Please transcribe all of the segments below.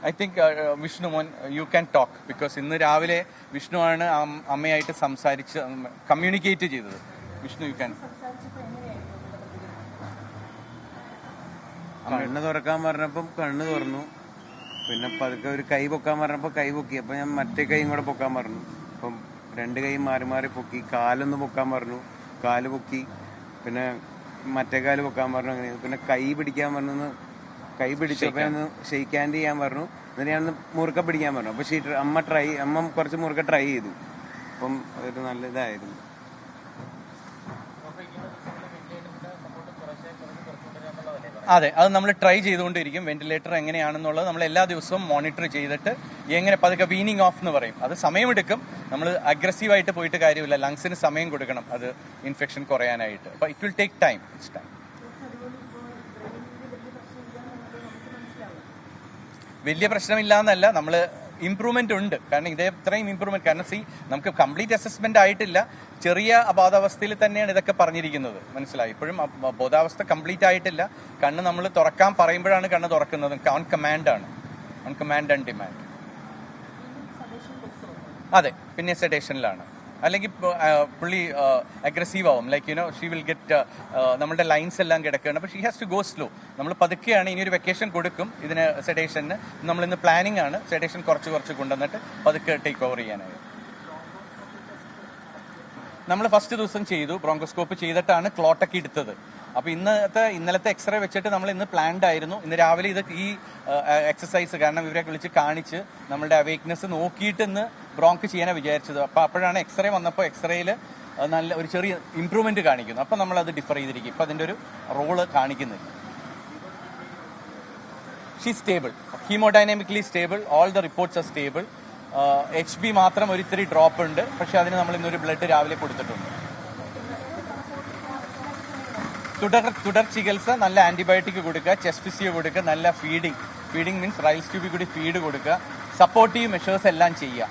I think Vishnu മോൻ you can talk because ഇന്ന് രാവിലെ വിഷ്ണു ആണ് അമ്മയായിട്ട് സംസാരിച്ച് കമ്മ്യൂണിക്കേറ്റ് ചെയ്തത്. Vishnu you can. കണ്ണ് തുറക്കാൻ പറഞ്ഞപ്പം കണ്ണ് തുറന്നു. പിന്നെ പതുക്കെ ഒരു കൈ പൊക്കാൻ പറഞ്ഞപ്പോൾ കൈ പൊക്കി. അപ്പം ഞാൻ മറ്റേ കൈയും കൂടെ പൊക്കാൻ പറഞ്ഞു. അപ്പം രണ്ട് കൈ മാറി മാറി പൊക്കി. കാലൊന്ന് പൊക്കാൻ പറഞ്ഞു, കാല് പൊക്കി. പിന്നെ മറ്റേ കാല് പൊക്കാൻ പറഞ്ഞു. അങ്ങനെ പിന്നെ കൈ പിടിക്കാൻ പറഞ്ഞു. കൈ പിടിച്ചപ്പോൾ ഒന്ന് ഷെയ്ക്ക് ഹാൻഡ് ചെയ്യാൻ പറഞ്ഞു. എന്നിട്ട് ഞാനൊന്ന് മുറുക്ക പിടിക്കാൻ പറഞ്ഞു. അപ്പോൾ അമ്മ കുറച്ച് മുറുക്ക ട്രൈ ചെയ്തു. അപ്പം അതൊരു നല്ല ഇതായിരുന്നു. അതെ, അത് നമ്മൾ ട്രൈ ചെയ്തുകൊണ്ടിരിക്കും. വെന്റിലേറ്റർ എങ്ങനെയാണെന്നുള്ളത് നമ്മൾ എല്ലാ ദിവസവും മോണിറ്റർ ചെയ്തിട്ട് എങ്ങനെ പതുക്കെ വീനിങ് ഓഫ് എന്ന് പറയും. അത് സമയമെടുക്കും. നമ്മൾ അഗ്രസീവായിട്ട് പോയിട്ട് കാര്യമില്ല. ലങ്സിന് സമയം കൊടുക്കണം അത് ഇൻഫെക്ഷൻ കുറയാനായിട്ട്. അപ്പോൾ it will take time. It's time. വലിയ പ്രശ്നമില്ല എന്നല്ല, നമ്മൾ ഇമ്പ്രൂവ്മെന്റ് ഉണ്ട്. കാരണം ഇത്രയും ഇമ്പ്രൂവ്മെന്റ്, കാരണം നമുക്ക് കംപ്ലീറ്റ് അസസ്മെന്റ് ആയിട്ടില്ല. ചെറിയ അബോധാവസ്ഥയിൽ തന്നെയാണ് ഇതൊക്കെ പറഞ്ഞിരിക്കുന്നത്. മനസ്സിലായി? ഇപ്പോഴും ബോധാവസ്ഥ കംപ്ലീറ്റ് ആയിട്ടില്ല. കണ്ണ് നമ്മൾ തുറക്കാൻ പറയുമ്പോഴാണ് കണ്ണ് തുറക്കുന്നത്. ഓൺ കമാൻഡ് ആണ്, ഓൺ കമാൻഡ് ആൻഡ് ഡിമാൻഡ്. അതെ, പിന്നെ സെഡേഷനിലാണ്. അല്ലെങ്കിൽ പുള്ളി അഗ്രസീവ് ആവും. ലൈക്ക് ഷീ വിൽ ഗെറ്റ്, നമ്മുടെ ലൈൻസ് എല്ലാം കിടക്കുകയാണ്. അപ്പോൾ she has to go slow. നമ്മൾ പതുക്കെയാണ്. ഇനി ഒരു വെക്കേഷൻ കൊടുക്കും ഇതിന്, സെഡേഷന്. നമ്മളിന്ന് പ്ലാനിങ് ആണ് സെഡേഷൻ കുറച്ച് കൊണ്ടുവന്നിട്ട് പതുക്കെ ടേക്ക് ഓവർ ചെയ്യാനായി. നമ്മൾ ഫസ്റ്റ് ദിവസം ചെയ്തു, ബ്രോങ്കോസ്കോപ്പ് ചെയ്തിട്ടാണ് ക്ലോട്ടൊക്കെ എടുത്തത്. അപ്പോൾ ഇന്നലത്തെ എക്സ്റേ വെച്ചിട്ട് നമ്മൾ ഇന്ന് പ്ലാൻഡ് ആയിരുന്നു. ഇന്ന് രാവിലെ ഈ എക്സസൈസ് കാരണം ഇവരെ വിളിച്ച് കാണിച്ച് നമ്മളുടെ അവേക്നെസ് നോക്കിയിട്ട് ഇന്ന് ബ്രോങ്ക് ചെയ്യാനാണ് വിചാരിച്ചത്. അപ്പോൾ അപ്പോഴാണ് എക്സ്റേ വന്നപ്പോൾ എക്സ്റേയിൽ നല്ല ഒരു ചെറിയ ഇമ്പ്രൂവ്മെന്റ് കാണിക്കുന്നു. അപ്പോൾ നമ്മളത് ഡിഫർ ചെയ്തിരിക്കും. ഇപ്പം അതിൻ്റെ ഒരു റോള് കാണിക്കുന്നില്ല. She stable, haemodynamically stable. All the reports are stable. HB മാത്രം ഒരു ഇത്തിരി ഡ്രോപ്പ് ഉണ്ട്. പക്ഷെ അതിന് നമ്മൾ ഇന്നൊരു ബ്ലഡ് രാവിലെ കൊടുത്തിട്ടുണ്ട്. തുടർ ചികിത്സ, നല്ല ആന്റിബയോട്ടിക് കൊടുക്കുക, ചെസ്റ്റ് ഫിസിയോ കൊടുക്കുക, നല്ല ഫീഡിങ് മീൻസ് റൈൽസ് ട്യൂബിൽ കൂടി ഫീഡ് കൊടുക്കുക, സപ്പോർട്ടീവ് മെഷേഴ്സ് എല്ലാം ചെയ്യുക.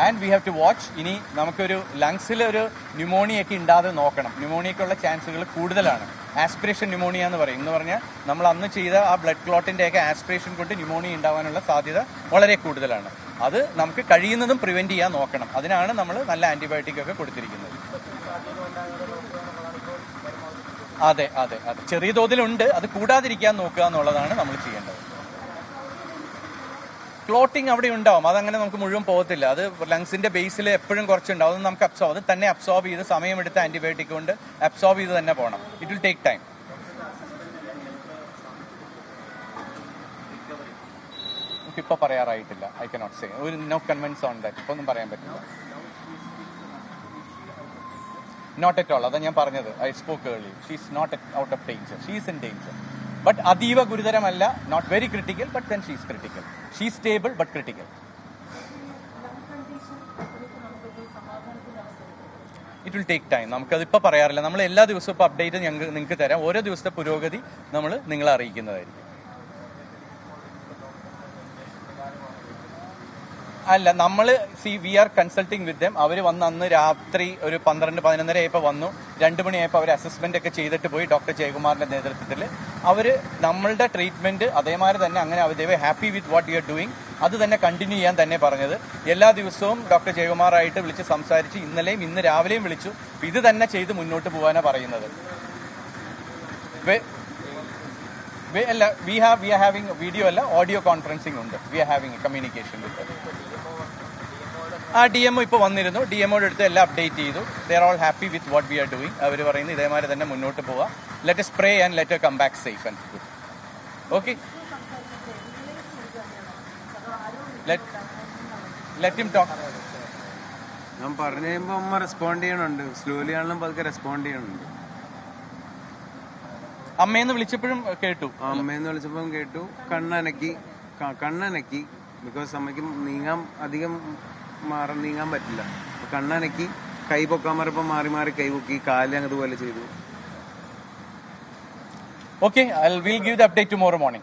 And we have to watch. ഇനി നമുക്കൊരു ലങ്സിൽ ഒരു ന്യൂമോണിയൊക്കെ ഉണ്ടാതെ നോക്കണം. ന്യൂമോണിയക്കുള്ള ചാൻസുകൾ കൂടുതലാണ്. ആസ്പിറേഷൻ ന്യൂമോണിയ എന്ന് പറയും. എന്ന് പറഞ്ഞാൽ നമ്മൾ അന്ന് ചെയ്ത ആ ബ്ലഡ് ക്ലോട്ടിൻ്റെയൊക്കെ ആസ്പിറേഷൻ കൊണ്ട് ന്യൂമോണിയ ഉണ്ടാവാനുള്ള സാധ്യത വളരെ കൂടുതലാണ്. അത് നമുക്ക് കഴിയുന്നതും പ്രിവെന്റ് ചെയ്യാൻ നോക്കണം. അതിനാണ് നമ്മൾ നല്ല ആന്റിബയോട്ടിക് ഒക്കെ കൊടുത്തിരിക്കുന്നത്. അതെ, ചെറിയ തോതിലുണ്ട്. അത് കൂടാതിരിക്കാൻ നോക്കുക എന്നുള്ളതാണ് നമ്മൾ ചെയ്യേണ്ടത്. ക്ലോട്ടിങ് അവിടെ ഉണ്ടാവും. അതങ്ങനെ നമുക്ക് മുഴുവൻ പോകത്തില്ല. അത് ലങ്സിന്റെ ബേസിൽ എപ്പോഴും കുറച്ചുണ്ടാവും. അത് നമുക്ക് അത് തന്നെ അബ്സോർബ് ചെയ്ത് സമയമെടുത്ത് ആന്റിബയോട്ടിക് കൊണ്ട് അബ്സോർബ് ചെയ്ത് തന്നെ പോകണം. It will take time. ഇപ്പൊ പറയാറായിട്ടില്ല. I cannot say. ഒരു നോ കൺവിൻസ് ഓൺ ദാറ്റ്. ഇപ്പൊ ഒന്നും പറയാൻ പറ്റില്ല. Not at all. അതാ ഞാൻ പറഞ്ഞത്. I spoke early. She is not out of danger. She is in danger. But അതീവ ഗുരുതരമല്ല. Not very critical, but then she is critical. She is stable but critical. It will take time. നമുക്കതിപ്പോൾ പറയാറില്ല. നമ്മൾ എല്ലാ ദിവസവും ഇപ്പോൾ update നിങ്ങൾക്ക് തരാം. ഓരോ ദിവസത്തെ പുരോഗതി നമ്മൾ നിങ്ങളെ അറിയിക്കുന്നതായിരിക്കും. അല്ല, നമ്മൾ വി ആർ കൺസൾട്ടിങ് വിത്ത് ദം. അവർ വന്ന് അന്ന് രാത്രി ഒരു 12-11 ആയപ്പോൾ വന്നു. 2 മണിയായപ്പോൾ അവർ അസസ്മെന്റ് ഒക്കെ ചെയ്തിട്ട് പോയി. ഡോക്ടർ ജയകുമാറിന്റെ നേതൃത്വത്തിൽ അവർ നമ്മളുടെ ട്രീറ്റ്മെന്റ് അതേമാതിരി തന്നെ അങ്ങനെ they were happy with what you are doing. അത് തന്നെ കണ്ടിന്യൂ ചെയ്യാൻ തന്നെ പറഞ്ഞത്. എല്ലാ ദിവസവും ഡോക്ടർ ജയകുമാറായിട്ട് വിളിച്ച് സംസാരിച്ച് ഇന്നലെയും ഇന്ന് രാവിലെയും വിളിച്ചു. ഇത് തന്നെ ചെയ്ത് മുന്നോട്ട് പോകാനാണ് പറയുന്നത്. അല്ല, വി ആർ ഹാവിംഗ് വീഡിയോ അല്ല, ഓഡിയോ കോൺഫറൻസിംഗ് ഉണ്ട്. We are having communication with. ആ DMO ഇപ്പോൾ വന്നിരുന്നു. DMOയുടെ അടുത്ത് എല്ലാം അപ്ഡേറ്റ് ചെയ്തു. They are all happy with what we are doing. അവർ പറയുന്നത് ഇതേമാതിരി തന്നെ മുന്നോട്ട് പോവാം. Let us pray and let her come back safe and good. Okay? Let him talk. ഞാൻ പറഞ്ഞു കഴിയുമ്പോൾ അമ്മ റെസ്പോണ്ട് ചെയ്യണുണ്ട്. സ്ലോലി ആണെങ്കിലും പതുക്കെ റെസ്പോണ്ട് ചെയ്യണുണ്ട്. അമ്മയെന്ന് വിളിച്ചപ്പോഴും കേട്ടു. അമ്മയെന്ന് വിളിച്ചപ്പോഴും കേട്ടു. കണ്ണനക്കി ബിക്കോസ് അമ്മയ്ക്ക് അധികം നീങ്ങാൻ പറ്റില്ല. കണ്ണനക്കി, കൈ പൊക്കാൻ പറഞ്ഞപ്പോൾ മാറി മാറി കൈ പൊക്കി, കാല് അതുപോലെ ചെയ്തു. Okay, we'll give the update tomorrow morning.